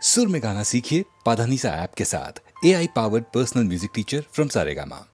सुर में गाना सीखिए पाधानीसा ऐप के साथ। AI powered personal music teacher from Saregama.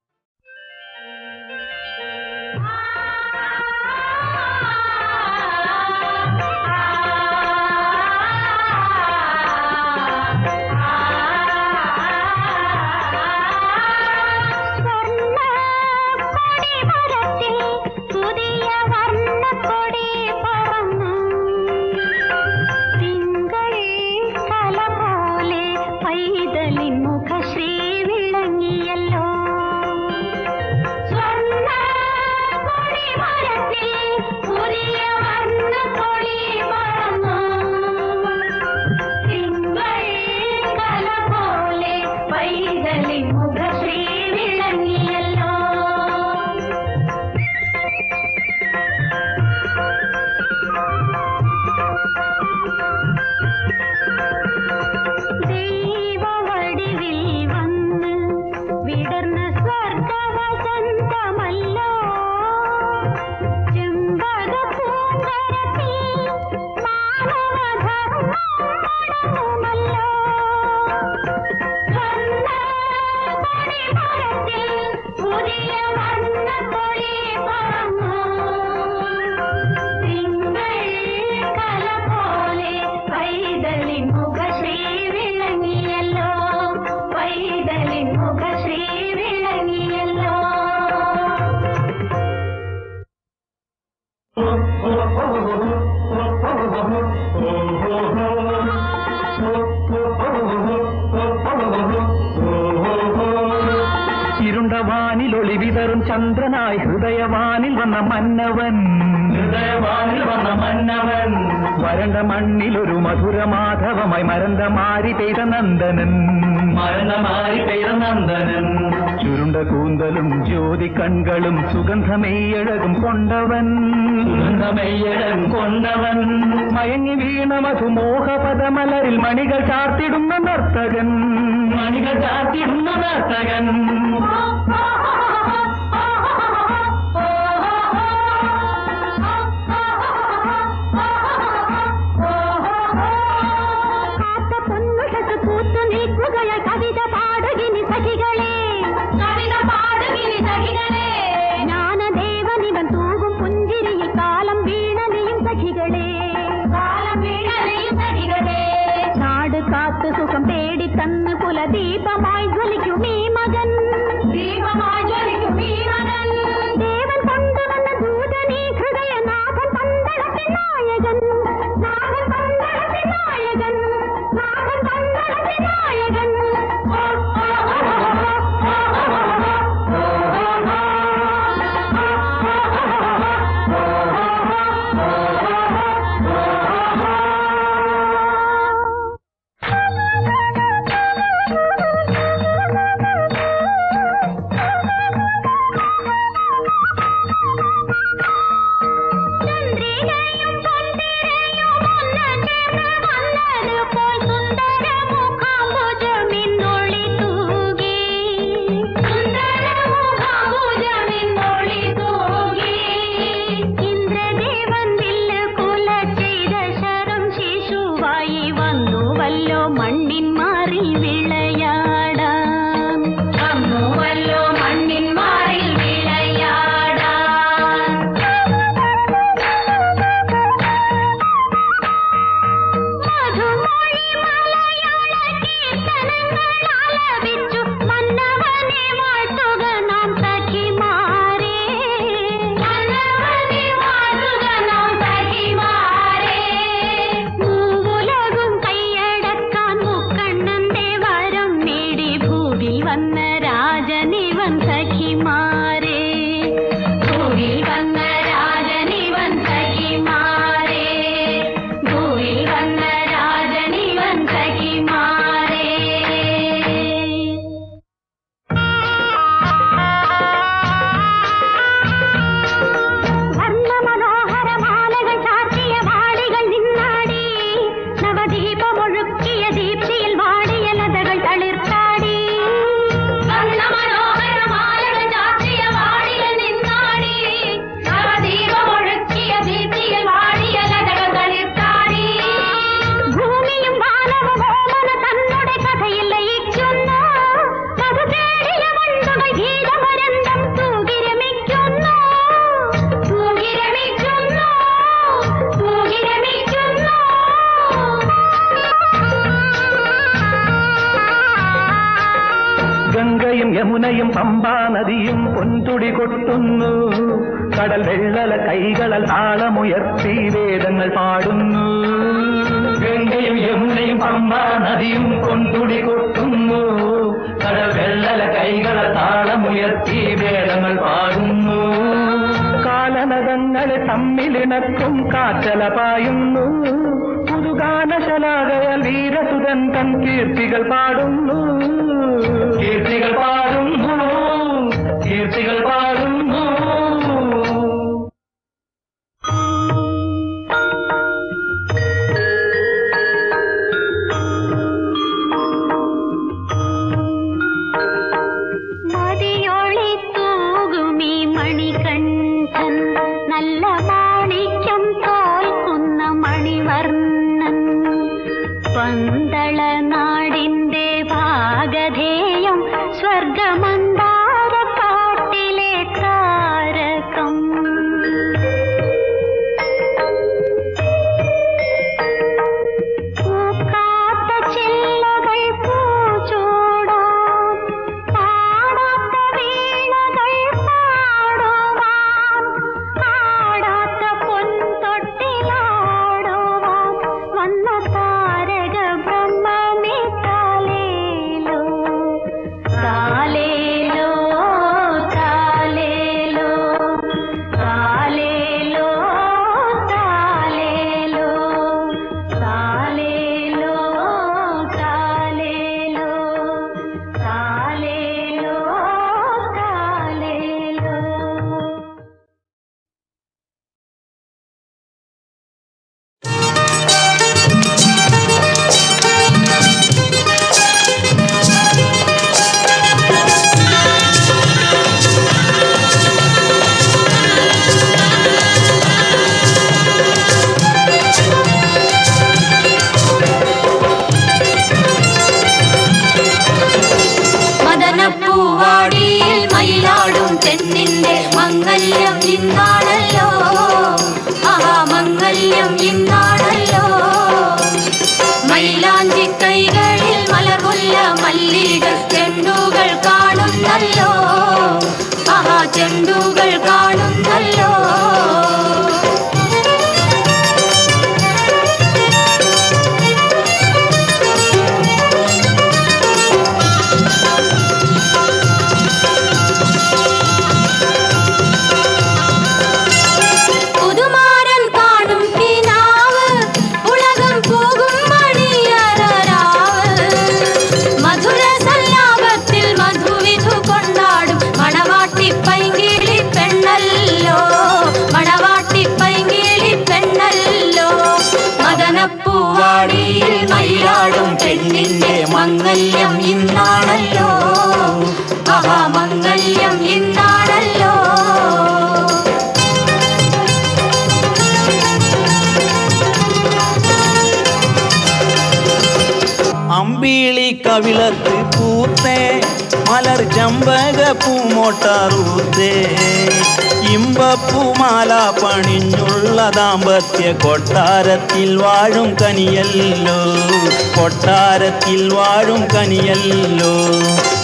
ചന്ദ്രനായി ഹൃദയവാനിൽ വന്ന മന്നവൻ വരണ്ട മണ്ണിലൊരു മധുരമാധവമായി മരന്തമാരി പെയ്ത നന്ദനൻ ചുരുണ്ട കൂന്തലും ജ്യോതി കൺകളും സുഗന്ധമെയ്യഴകും കൊണ്ടവൻ മയങ്ങി വീണ മധുമോഹപദമലരിൽ മണികൾ ചാർത്തിടുന്ന നർത്തകൻ കവിത പാടുകിനി സഖികളെ ജ്ഞാനദേവനിവൻ തൂകും പുഞ്ചിരിയിൽ കാലം വീണലിയും സഖികളെ നാട് കാത്ത് സുഖം തേടി തന്ന് കുലദീപമായി ജ്വലിക്കും ഈ മകൻ ദേവൻ കൊണ്ടുവന്ന ദൂതനീ ഹൃദയനാഥൻ പന്തളത്തിൻ നായകൻ വരം യമുനയും പമ്പാ നദിയും പൊൻതുടി കൊട്ടുന്നു. കടൽ വെള്ളല കൈകളൽ താളമുയർത്തി വേദങ്ങൾ പാടുന്നു. ഗംഗയും യമുനയും പമ്പാ നദിയും പൊൻതുടി കൊട്ടുന്നു. കടൽ വെള്ളല കൈകളൽ താളമുയർത്തി വേദങ്ങൾ പാടുന്നു. കാലനദങ്ങളെ തമ്മിലിണക്കും കാറ്റല പായുന്നു. പുതുഗാനശലാകയാൽ വീരസുതൻ തൻ കീർത്തികൾ പാടുന്നു. കീർത്തികൾ പാടുന്നു, കീർത്തികൾ പാടുന്നു. മതിയൊളി തൂകുമീ മണികണ്ഠൻ, നല്ല മാണിക്യം തോൽക്കുന്ന മണിവർണ്ണൻ. പന്തള നാടിന്റെ ഭാഗധേയം സ്വർഗമന്ദാര കാട്ടിലെ താരകം. പൂക്കാത്ത ചില്ലകൾ പൂച്ചൂടാൻ, പാടാത്ത വീണകൾ പാടുവാൻ, ആടാത്ത പൊൻതൊട്ടിലാടുവാൻ വന്ന താരക ബ്രഹ്മമേ താലേലോ. താലേലോ, താലേലോ, താലേലോ, താലേലോ, താലേലോ, താലേലോ, താലേലോ, താലേലോ. മദനപ്പൂവാടിയിൽ മയിലാടും തെന്നിന്റെ മംഗല്യം ഇന്നാണല്ലോ. മംഗല്യം ഇന്നാണല്ലോ. മൈലാഞ്ചി കൈകളിൽ മലർമുല്ല മല്ലിക ചെണ്ടുകൾ കാണുന്നല്ലോ. ചെണ്ടുകൾ കാണുന്നല്ലോ. പുതുമാരൻ കാണും കിനാവ്, ഉലകം പോകും മണിയറരാവ്. മധുര സല്ലാപത്തിൽ മധുവിധു കൊണ്ടാടും മണവാട്ടി പൈങ്കിളി പെണ്ണല്ലോ. മണവാട്ടി പൈങ്കിളി പെണ്ണല്ലോ. മദനപ്പൂവാടിയിൽ മയിലാടും പെണ്ണിന്റെ മംഗല്യം ഇന്നാണല്ലോ. മംഗല്യം ഇന്നാണല്ലോ. അമ്പിളി കവിളത്ത് പൂത്തേ മലർ ചമ്പക പൂമോട്ടാറൂത്തേ. ഇമ്പപ്പൂമാല പണിഞ്ഞുള്ള ദാമ്പത്യ കൊട്ടാരത്തിൽ വാഴും കനിയല്ലോ. കൊട്ടാരത്തിൽ വാഴും കനിയല്ലോ.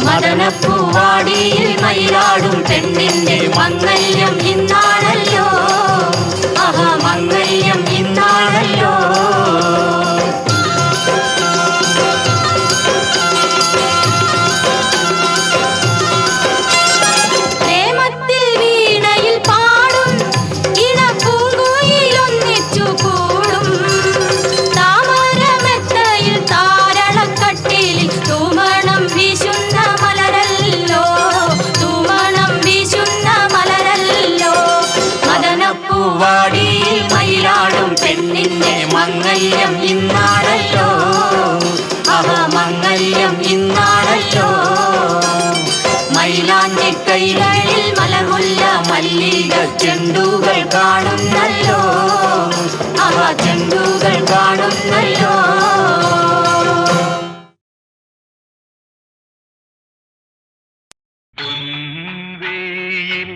മദനപ്പൂവാടിയിൽ മയിലാടും പെണ്ണിന്റെ മംഗല്യം ഇന്നാണല്ലോ. മംഗല്യം ഇന്നാണല്ലോ. പ്രേമത്തിൽ വീണയിൽ പാടും ഇണപ്പൂങ്കുയിലൊന്നിച്ചു കൂടും. താമരമെത്തയിൽ താരണക്കട്ടിലിൽ തൂമണം വീശുന്ന മലരല്ലോ. തൂമണം വീശുന്ന മലരല്ലോ. മദനപ്പൂവാടിയിൽ മയിലാടും പെണ്ണിന്റെ മംഗല്യം ഇന്നാണല്ലോ. മംഗല്യം ഇന്നാണല്ലോ. മൈലാഞ്ചി കൈകളിൽ മലമുല്ല മല്ലിക ചെണ്ടുകൾ കാണുന്നല്ലോ. ചെണ്ടുകൾ കാണുന്നല്ലോ. പൊൻവേയിൽ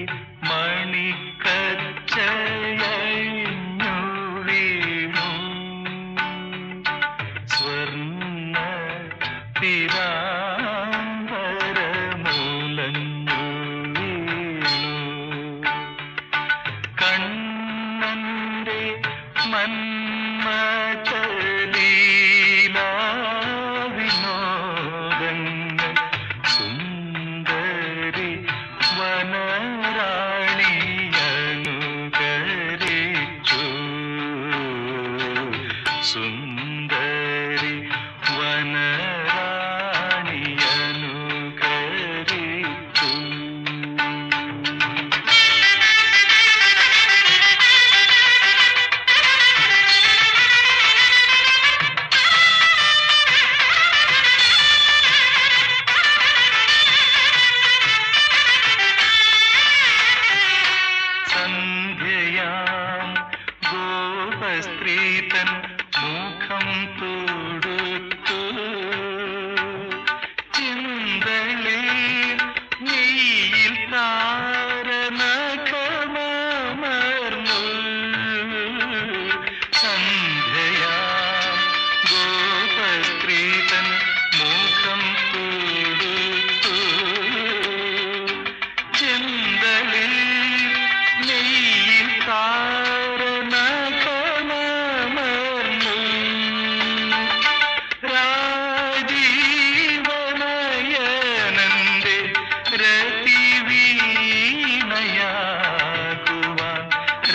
മണിക്കച്ചയഴിഞ്ഞു വീണു. സ്വർണ്ണ തിരാമ്പരമൂല വനറാണിയനുകരിച്ചു. സന്ധ്യയാം ഗോപസ്ത്രീതൻ മുഖം തൊടുത്തു. ചിന്തളിൽ നെയ്യിൽ താരനഖമമർന്നു. സന്ധ്യയാം ഗോപസ്ത്രീതൻ മുഖം തൊടുത്തു. ചിന്തളിൽ നെയ്യിൽ താരനഖമമർന്നു. രാജീവനയനന്റെ രതിവീണയാകുവാൻ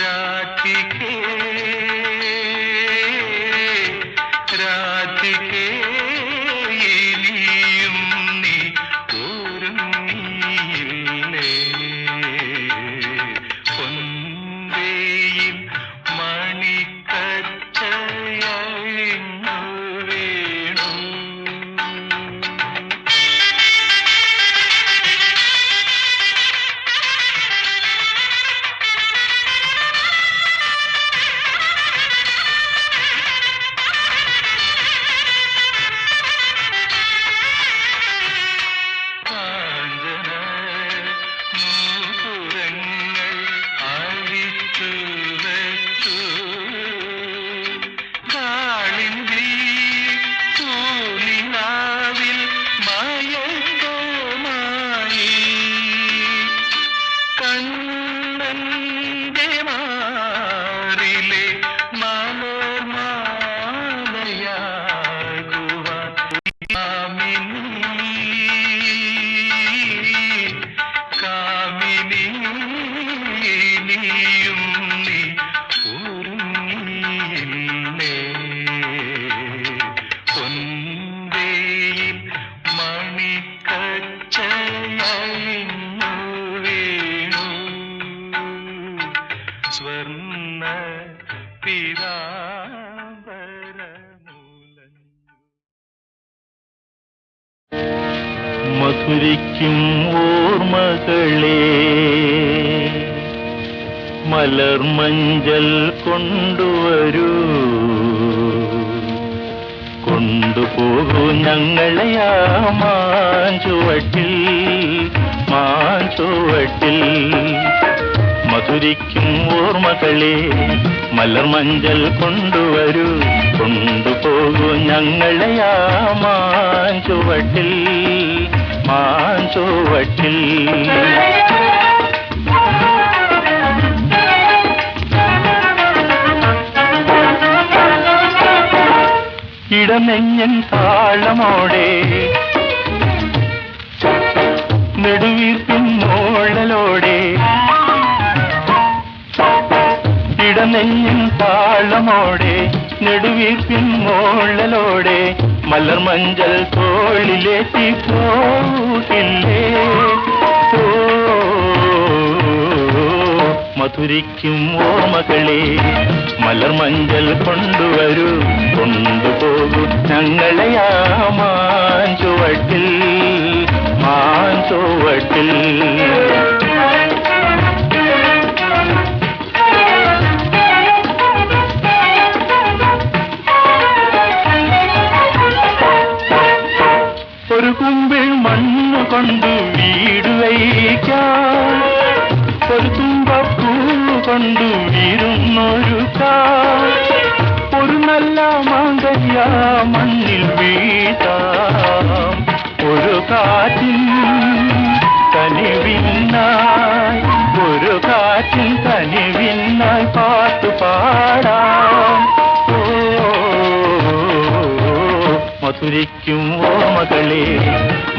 രാധികേ രാധികേ ഇനിയും നീ ഒരുങ്ങിയില്ലേ? പൊൻവേയിൽ മണിക്കച്ചയഴിഞ്ഞു വീണു. കാഞ്ചന നൂപുരങ്ങൾ അഴിച്ചു വെച്ചു. കാളിന്തി തൂനിലാവിൽ മയക്കമായി. കണ്ണന്റെ മാറിലെ മലർമാലയാകുവാൻ കാമിനി നീയും നീ ഒരുങ്ങിയില്ലേ? പൊൻവേയിൽ മണിക്കച്ചയഴിഞ്ഞു വീണു. സ്വർണ്ണ പീതാംബരമൂലൻ മധുരിക്കും ഓർമ്മകളെ മലർമഞ്ചൽ കൊണ്ടുവരൂ, കൊണ്ടുപോകൂ ഞങ്ങളെ ആ മാഞ്ചുവട്ടിൽ മാഞ്ചുവട്ടിൽ. മധുരിക്കും ഓർമ്മകളെ മലർമഞ്ചൽ കൊണ്ടുവരൂ, കൊണ്ടുപോകൂ ഞങ്ങളെ ആ മാഞ്ചുവട്ടിൽ മാഞ്ചുവട്ടിൽ. ഇടനെഞ്ഞൻ താളമോടെ നെടുവീർപ്പിൻ മോളലോടെ, ഇടനെഞ്ഞൻ താളമോടെ നെടുവീർപ്പിൻ മോളലോടെ, മലർമഞ്ചൽ തോളിലേറ്റി പോകില്ലേ? ഓ മധുരിക്കും ഓർമ്മകളെ മലർമഞ്ചൽ കൊണ്ടുവരൂ, കൊണ്ടുപോകൂ ഞങ്ങളെ ആ മാഞ്ചുവട്ടിൽ മാഞ്ചുവട്ടിൽ. ഒരു കുമ്പിൾ മണ്ണ് കൊണ്ട് വീട് വയ്ക്കാൻ, ഒരു തുമ്പപ്പൂ കൊണ്ട് വിരുന്നൊരുക്കാൻ, ഒരു നല്ല മാങ്കല്യ മണ്ണിൽ വീട്ടാം. ഒരു കാറ്റിൻ കനിവിനായി, ഒരു കാറ്റിൻ കനിവിനായി പാട്ടു പാടാം. മധുരിക്കും ഓർമ്മകളെ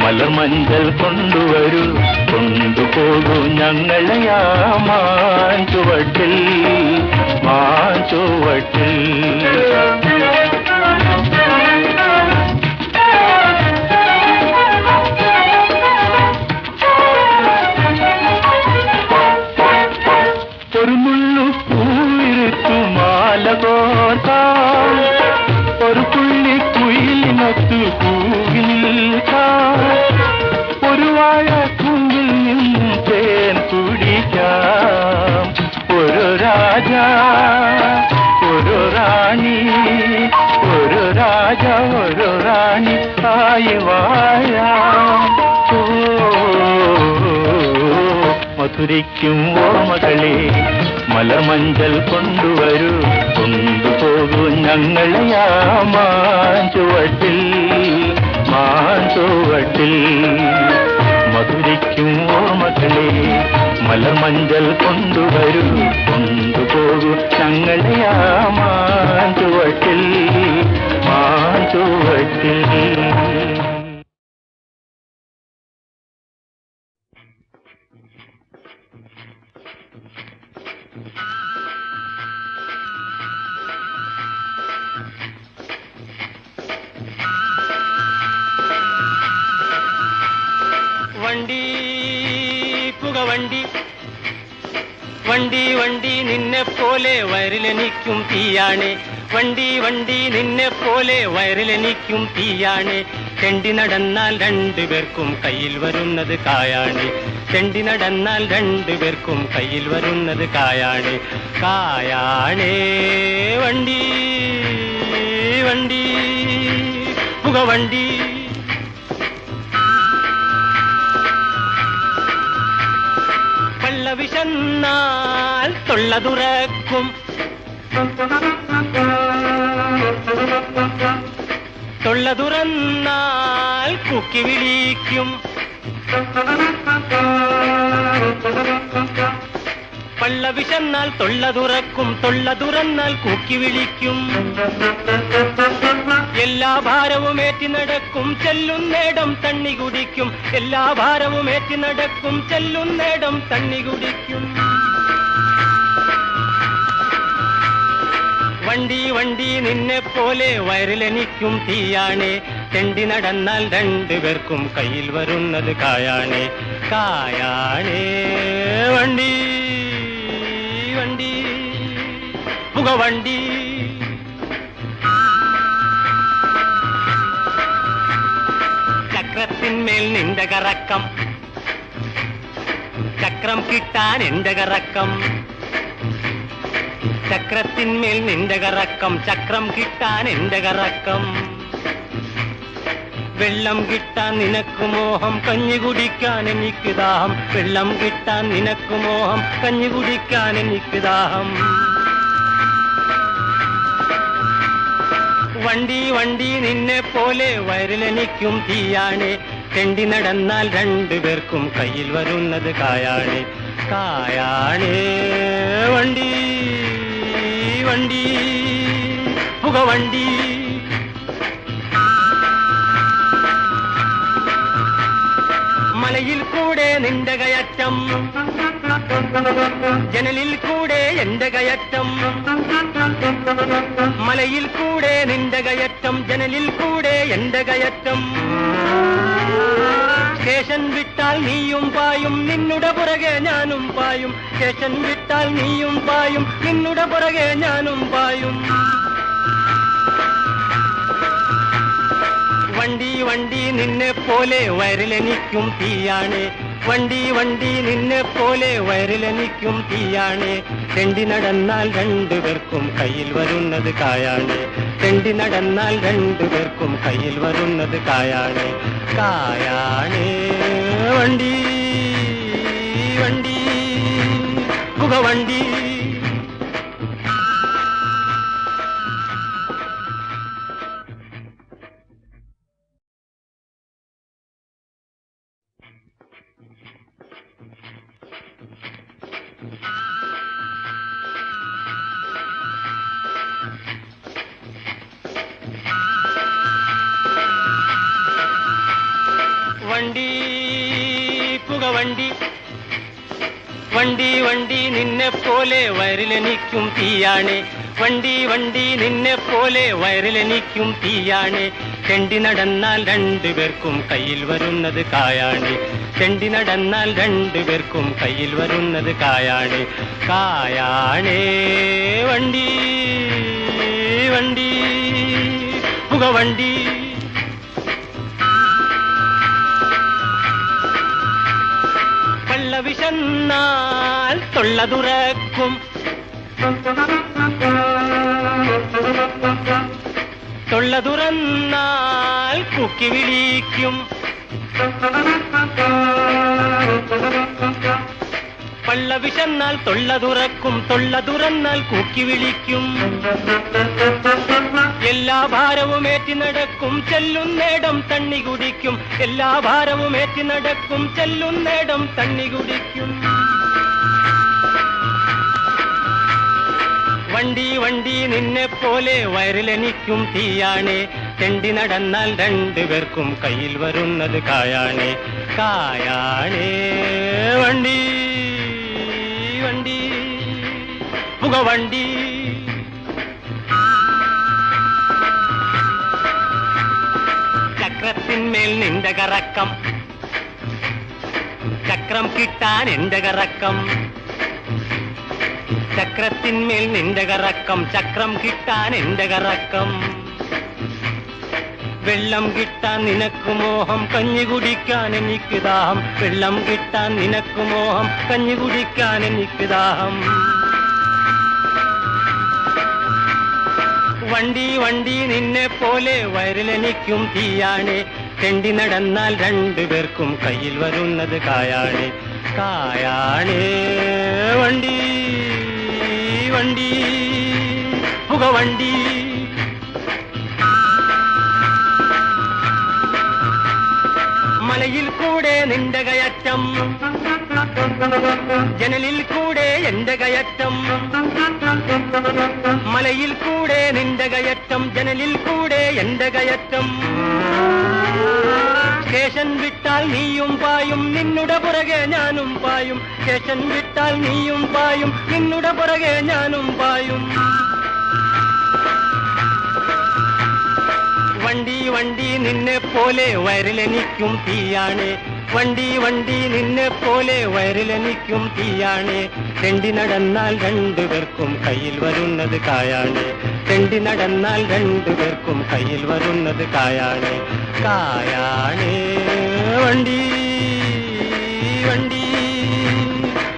മലർമഞ്ചൽ കൊണ്ടുവരൂ, കൊണ്ടുപോകൂ ഞങ്ങളെ ആ മാഞ്ചുവട്ടിൽ മാഞ്ചുവട്ടിൽ. പൂവിൽ ഒരു വാഴക്കുമ്പിൽ നിന്നും തേൻ കുടിക്കാം. ഒരു രാജ ഒരു റാണി, ഒരു രാജ ഒരു റാണി ആയി വാഴാം. മധുരിക്കും ഓർമ്മകളെ മലമഞ്ചൽ കൊണ്ടുവരൂ, കൊണ്ടുപോകൂ ഞങ്ങളെയാ മാഞ്ചുവട്ടിൽ മാഞ്ചുവട്ടിൽ. മധുരിക്കും ഓർമ്മകളെ മലമഞ്ചൽ കൊണ്ടുവരൂ, കൊണ്ടുപോകൂ ഞങ്ങളെയാ മാഞ്ചുവട്ടിൽ മാഞ്ചുവട്ടിൽ. വണ്ടി പുകവണ്ടി വണ്ടി വണ്ടി നിന്നെ പോലെ വയറിലെനിക്കും തീയാണ്. വണ്ടി വണ്ടി നിന്നെ പോലെ വയറിലെനിക്കും തീയാണ്. ചെണ്ടി നടന്നാൽ രണ്ടുപേർക്കും കയ്യിൽ വരുന്നത് കായാണ്. ചെണ്ടി നടന്നാൽ രണ്ടുപേർക്കും കയ്യിൽ വരുന്നത് കായാണ്. കായാണേ വണ്ടി വണ്ടി പുകവണ്ടി. വിശന്നാൽ തൊള്ള തുറക്കും, തൊള്ള തുറന്നാൽ കൂക്കി വിളിക്കും. പള്ള വിശന്നാൽ തൊള്ള തുറക്കും, തൊള്ള തുറന്നാൽ കൂക്കി വിളിക്കും. എല്ലാ ഭാരവും ഏറ്റി നടക്കും, ചെല്ലുന്നേടം തണ്ണി കുടിക്കും. എല്ലാ ഭാരവും ഏറ്റി നടക്കും, ചെല്ലുന്നേടം തണ്ണി കുടിക്കും. വണ്ടി വണ്ടി നിന്നെ പോലെ വയറിലെനിക്കും തീയാണ്. ചെണ്ടി നടന്നാൽ രണ്ടുപേർക്കും കയ്യിൽ വരുന്നത് കായാണ്. കായാണ് വണ്ടി വണ്ടി പുകവണ്ടി. ചക്രത്തിന്മേൽ നിന്റെ കറക്കം, ചക്രം കിട്ടാൻ എന്റെ കറക്കം. ചക്രത്തിന്മേൽ നിന്റെ കറക്കം, ചക്രം കിട്ടാൻ എന്റെ കറക്കം. വെള്ളം കിട്ടാൻ നിനക്ക് മോഹം, കഞ്ഞി കുടിക്കാൻ എനിക്ക് ദാഹം. വെള്ളം കിട്ടാൻ നിനക്ക് മോഹം, കഞ്ഞി കുടിക്കാൻ എനിക്ക് ദാഹം. വണ്ടി വണ്ടി നിന്നെ പോലെ വയറിലെനിക്കും തീയാണ്. ചെണ്ടി നടന്നാൽ രണ്ടുപേർക്കും കയ്യിൽ വരുന്നത് കായാണ്. കായാണ് വണ്ടി വണ്ടി പുകവണ്ടി. മലയിൽ കൂടെ നിന്റെ കയറ്റം, ജനലിൽ കൂടെ എന്റെ കയറ്റം. മലയിൽ കൂടെ നിന്റെ കയറ്റം, ജനലിൽ കൂടെ എന്റെ കയറ്റം. സ്റ്റേഷൻ വിട്ടാൽ നീയും പായും, നിന്നുടെ പുറകെ ഞാനും പായും. സ്റ്റേഷൻ വിട്ടാൽ നീയും പായും, നിന്നുടെ പുറകെ ഞാനും പായും. വണ്ടി വണ്ടി നിന്നെ പോലെ വയറിലെനിക്കും തീയാണ്. വണ്ടി വണ്ടി നിന്നെ പോലെ വയറിലെനിക്കും തീയാണ്. ചെണ്ടി നടന്നാൽ രണ്ടുപേർക്കും കയ്യിൽ വരുന്നത് കായാണ്. ചെണ്ടി നടന്നാൽ രണ്ടുപേർക്കും കയ്യിൽ വരുന്നത് കായാണ്. കായാണ് വണ്ടി വണ്ടി പുകവണ്ടി. വണ്ടി പുകവണ്ടി വണ്ടി വണ്ടി നിന്നെ പോലെ വയറിലെനിക്കും തീയാണ്. വണ്ടി വണ്ടി നിന്നെ പോലെ വയറിലെനിക്കും തീയാണ്. ചെണ്ടി നടന്നാൽ രണ്ടുപേർക്കും കയ്യിൽ വരുന്നത് കായാണ്. ചെണ്ടി നടന്നാൽ രണ്ടുപേർക്കും കയ്യിൽ വരുന്നത് കായാണ്. കായാണ് വണ്ടി വണ്ടി പുകവണ്ടി. വിശന്നാൽ തൊള്ള തുറക്കും, തൊള്ള തുറന്നാൽ കൂക്കി വിളിക്കും. പള്ള വിശന്നാൽ തൊള്ള തുറക്കും, തൊള്ള തുറന്നാൽ കൂക്കി വിളിക്കും. എല്ലാ ഭാരവും ഏറ്റി നടക്കും, ചെല്ലുന്നേടം തണ്ണി കുടിക്കും. എല്ലാ ഭാരവും ഏറ്റി നടക്കും, ചെല്ലുന്നേടം തണ്ണി കുടിക്കും. വണ്ടി വണ്ടി നിന്നെ പോലെ വയറിലെനിക്കും തീയാണേ. തെണ്ടി നടന്നാൽ രണ്ടുപേർക്കും കയ്യിൽ വരുന്നത് കായാണേ, കായാണേ. വണ്ടി വണ്ടി പുകവണ്ടി. ചക്രത്തിന്മേൽ നിന്റെ കറക്കം, ചക്രം കിട്ടാൻ എന്റെ കറക്കം. ചക്രത്തിന്മേൽ നിന്റെ കറക്കം, ചക്രം കിട്ടാൻ എന്റെ കറക്കം. വെള്ളം കിട്ടാൻ നിനക്ക് മോഹം, കഞ്ഞി കുടിക്കാൻ എനിക്ക് ദാഹം. വെള്ളം കിട്ടാൻ നിനക്ക് മോഹം, കഞ്ഞി കുടിക്കാൻ എനിക്ക് ദാഹം. വണ്ടി വണ്ടി നിന്നെ പോലെ വയറിലെനിക്കും തീയാണേ. തെണ്ടി നടന്നാൽ രണ്ടുപേർക്കും കയ്യിൽ വരുന്നത് കായാണേ, കായാണേ. വണ്ടി വണ്ടി പുകവണ്ടി. മലയിൽ കൂടെ നിന്റെ കയറ്റം, ജനലിൽ കൂടെ എന്റെ കയറ്റം. മലയിൽ കൂടെ നിന്റെ കയറ്റം, ജനലിൽ കൂടെ എന്റെ കയറ്റം. സ്റ്റേഷൻ വിട്ടാൽ നീയും പായും, നിന്നുടെ പുറകെ ഞാനും പായും. സ്റ്റേഷൻ വിട്ടാൽ നീയും പായും, നിന്നുടെ പുറകെ ഞാനും പായും. വണ്ടി വണ്ടി നിന്നെ പോലെ വയറിലെനിക്കും തീയാണേ. വണ്ടി വണ്ടി നിന്നെ പോലെ വയറിലെനിക്കും തീയാണേ. തെണ്ടി നടന്നാൽ രണ്ടുപേർക്കും കയ്യിൽ വരുന്നത് കായാണേ. തെണ്ടി നടന്നാൽ രണ്ടുപേർക്കും കയ്യിൽ വരുന്നത് കായാണേ, കായാണേ. വണ്ടി വണ്ടി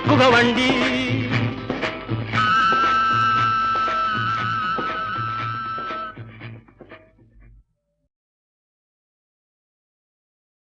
പുകവണ്ടി.